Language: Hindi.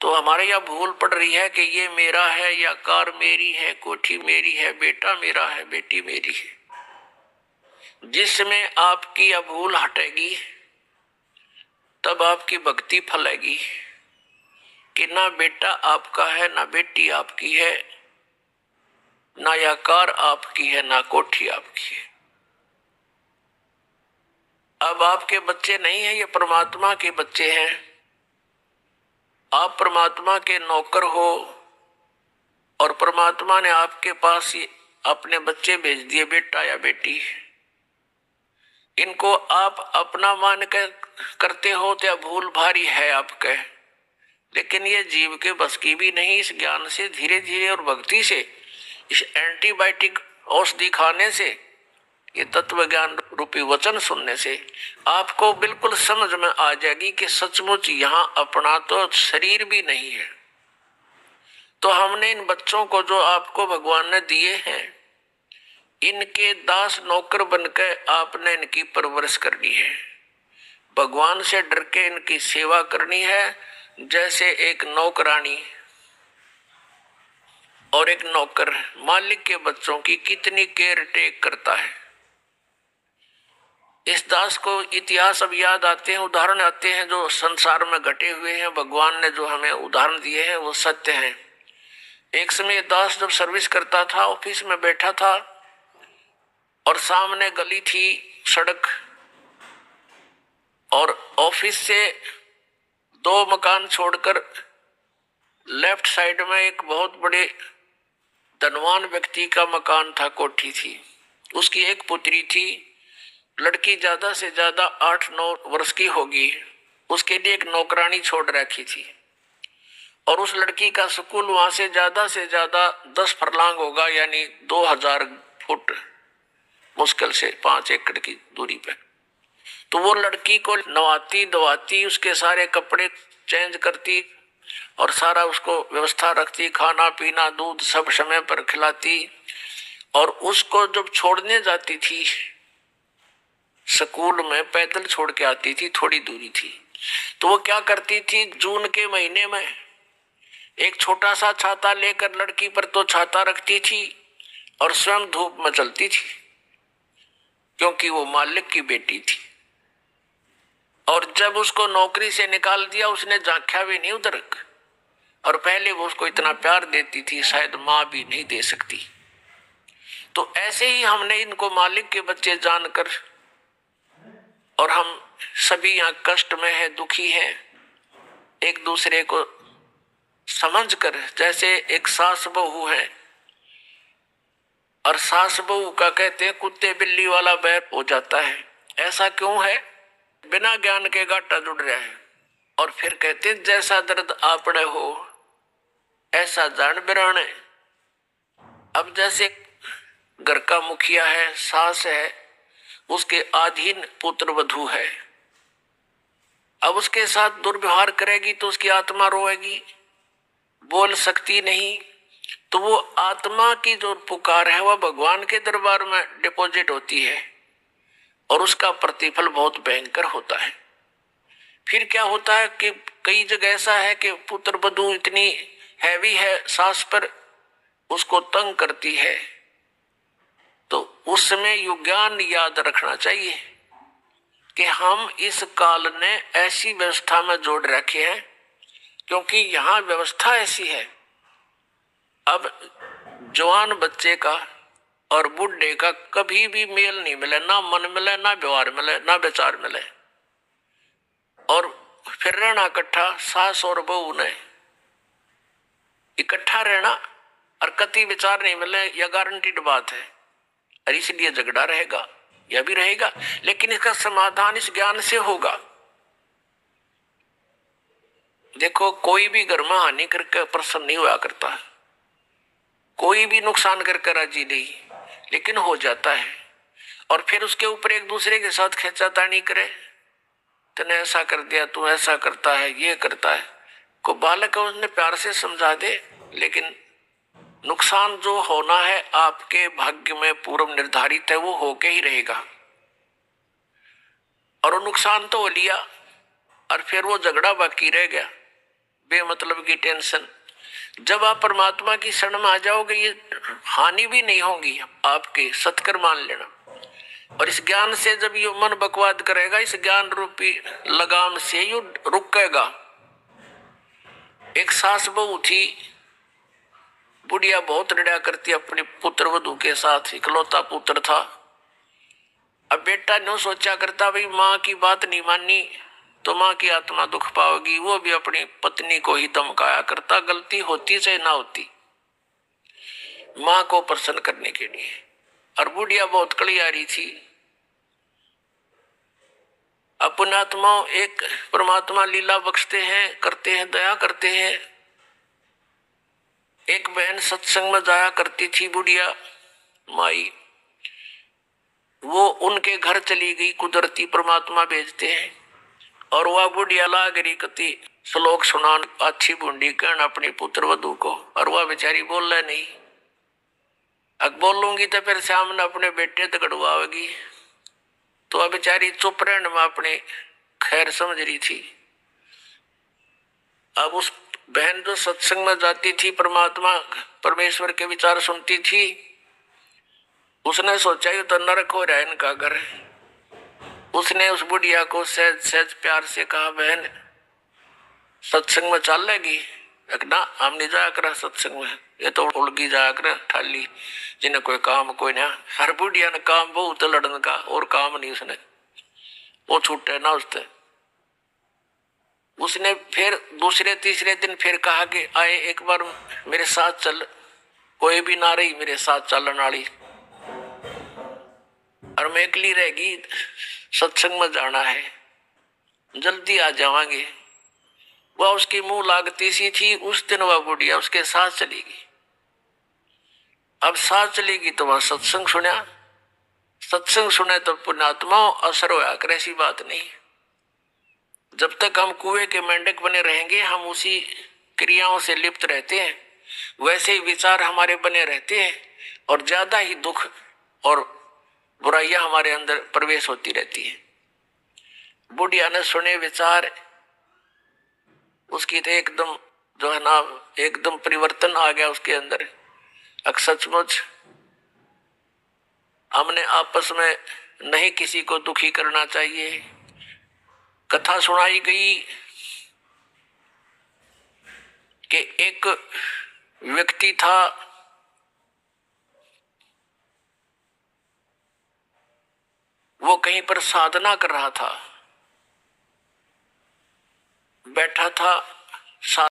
तो हमारे यहाँ भूल पड़ रही है कि ये मेरा है या कार मेरी है, कोठी मेरी है, बेटा मेरा है, बेटी मेरी है। जिसमें आपकी यह भूल हटेगी तब आपकी भक्ति फलेगी कि ना बेटा आपका है, ना बेटी आपकी है, ना यह कार आपकी है, ना कोठी आपकी है। अब आपके बच्चे नहीं हैं, ये परमात्मा के बच्चे हैं। आप परमात्मा के नौकर हो और परमात्मा ने आपके पास अपने बच्चे भेज दिए, बेटा या बेटी। इनको आप अपना मान कर करते हो तो भूल भारी है आपके, लेकिन ये जीव के बस की भी नहीं। इस ज्ञान से धीरे धीरे और भक्ति से, इस एंटीबायोटिक औषधि खाने से, ये तत्व ज्ञान रूपी वचन सुनने से आपको बिल्कुल समझ में आ जाएगी कि सचमुच यहाँ अपना तो शरीर भी नहीं है। तो हमने इन बच्चों को जो आपको भगवान ने दिए हैं, इनके दास नौकर बनकर आपने इनकी परवरिश करनी है। भगवान से डर के इनकी सेवा करनी है, जैसे एक नौकरानी और एक नौकर मालिक के बच्चों की कितनी केयर टेक करता है। इस दास को इतिहास अब याद आते हैं, उदाहरण आते हैं जो संसार में घटे हुए हैं। भगवान ने जो हमें उदाहरण दिए हैं वो सत्य हैं। एक समय दास जब सर्विस करता था, ऑफिस में बैठा था और सामने गली थी, सड़क, और ऑफिस से 2 मकान छोड़कर लेफ्ट साइड में एक बहुत बड़े धनवान व्यक्ति का मकान था, कोठी थी। उसकी एक पुत्री थी, लड़की ज्यादा से ज्यादा 8-9 वर्ष की होगी। उसके लिए एक नौकरानी छोड़ रखी थी और उस लड़की का स्कूल वहां से ज्यादा 10 फरलांग होगा, यानी 2000 फुट, मुश्किल से 5 एकड़ की दूरी पे। तो वो लड़की को नवाती धवाती, उसके सारे कपड़े चेंज करती और सारा उसको व्यवस्था रखती, खाना पीना दूध सब समय पर खिलाती। और उसको जब छोड़ने जाती थी स्कूल में, पैदल छोड़ के आती थी, थोड़ी दूरी थी, तो वो क्या करती थी, जून के महीने में एक छोटा सा छाता लेकर लड़की पर तो छाता रखती थी और स्वयं धूप में चलती थी, क्योंकि वो मालिक की बेटी थी। और जब उसको नौकरी से निकाल दिया, उसने झांका भी नहीं उधर। और पहले वो उसको इतना प्यार देती थी, शायद मां भी नहीं दे सकती। तो ऐसे ही हमने इनको मालिक के बच्चे जानकर, और हम सभी यहाँ कष्ट में है, दुखी है, एक दूसरे को समझकर, जैसे एक सास बहू है और सास बहू का कहते हैं कुत्ते बिल्ली वाला बैर हो जाता है। ऐसा क्यों है? बिना ज्ञान के गाटा जुड़ रहा है। और फिर कहते हैं जैसा दर्द आपने हो ऐसा जान बिराने। अब जैसे घर का मुखिया है, सास है, उसके अधीन पुत्र वधू है, अब उसके साथ दुर्व्यवहार करेगी तो उसकी आत्मा रोएगी, बोल सकती नहीं। तो वो आत्मा की जो पुकार है वह भगवान के दरबार में डिपॉजिट होती है और उसका प्रतिफल बहुत भयंकर होता है। फिर क्या होता है कि कई जगह ऐसा है कि पुत्र वधू इतनी हैवी है सास पर, उसको तंग करती है। तो उस समय ये ज्ञान याद रखना चाहिए कि हम इस काल ने ऐसी व्यवस्था में जोड़ रखे हैं, क्योंकि यहाँ व्यवस्था ऐसी है। अब जवान बच्चे का और बुढ़े का कभी भी मेल नहीं मिले, ना मन मिले, ना व्यवहार मिले, ना विचार मिले। और फिर रहना इकट्ठा, सास और बहू ने इकट्ठा रहना और कति विचार नहीं मिले, यह गारंटीड बात है, और इसलिए झगड़ा रहेगा, यह भी रहेगा। लेकिन इसका समाधान इस ज्ञान से होगा। देखो, कोई भी घर में हानि करके प्रसन्न नहीं हुआ करता, कोई भी नुकसान करके राजी नहीं, लेकिन हो जाता है। और फिर उसके ऊपर एक दूसरे के साथ खींचातानी करे, तूने ऐसा कर दिया, तू ऐसा करता है, ये करता है। को बालक है उसने प्यार से समझा दे, लेकिन नुकसान जो होना है आपके भाग्य में पूर्व निर्धारित है, वो होके ही रहेगा। और वो नुकसान तो हो लिया और फिर वो झगड़ा बाकी रह गया, बेमतलब की टेंशन। जब आप परमात्मा की शरण में आ जाओगे ये हानि भी नहीं होगी आपके, सत्कर मान लेना। और इस ज्ञान से जब ये मन बकवाद करेगा, इस ज्ञान रूपी लगाम से यू रुकेगा। एक सास बहू थी, बुढ़िया बहुत लड़ा करती अपने पुत्र वधू के साथ, इकलौता पुत्र था। अब बेटा न्यू सोचा करता भाई माँ की बात नहीं मानी तो माँ की आत्मा दुख पाओगी, वो भी अपनी पत्नी को ही धमकाया करता, गलती होती चाहे ना होती, माँ को प्रसन्न करने के लिए। और बुढ़िया बहुत कलियारी थी। अपने आत्माओं एक परमात्मा लीला बख्शते हैं, करते हैं, दया करते हैं। एक बहन सत्संग में जाया करती थी बुढ़िया माई, वो उनके घर चली गई, कुदरती परमात्मा भेजते हैं। और वह बुढ़िया लागरी कति श्लोक सुनान अच्छी बूंदी कहना अपनी पुत्र वधू को, और वह बेचारी बोल रहा नहीं। अब बोलूंगी तो फिर सामने अपने बेटे तकड़वाएगी, तो वह बेचारी चुप रहने में अपने खैर समझ रही थी। अब उस बहन जो सत्संग में जाती थी, परमात्मा परमेश्वर के विचार सुनती थी, उसने सोचा ये तो नरक हो रहा है इनका घर। उसने उस बुढ़िया को सहज सहज प्यार से कहा, बहन सत्संग में चल लेगी? ना हम नहीं जाया करा सत्संग में, ये तो उड़गी जाया कर ठाली, जिन्हें कोई काम कोई ना। हर बुढ़िया ने काम बहुत लड़ने का, और काम नहीं उसने, वो छूटे ना उससे। उसने फिर दूसरे तीसरे दिन फिर कहा कि आए एक बार मेरे साथ चल, कोई भी ना रही मेरे साथ चलने वाली, और मैं अकेली रहेगी, सत्संग में जाना है, जल्दी आ जावांगे। वह उसकी मुंह लागती सी थी। उस दिन वह बुढ़िया उसके साथ चली गई। अब साथ चलेगी तो वह सत्संग सुना, सत्संग सुने तो पुण्यात्मा असर होया कर, ऐसी बात नहीं। जब तक हम कुएं के मेंढक बने रहेंगे, हम उसी क्रियाओं से लिप्त रहते हैं, वैसे ही विचार हमारे बने रहते हैं, और ज्यादा ही दुख और बुराइयां हमारे अंदर प्रवेश होती रहती है। बुढ़िया ने सुने विचार, उसकी तो एकदम जो है ना एकदम परिवर्तन आ गया उसके अंदर। अब सचमुच हमने आपस में नहीं किसी को दुखी करना चाहिए। कथा सुनाई गई कि एक व्यक्ति था, वो कहीं पर साधना कर रहा था, बैठा था।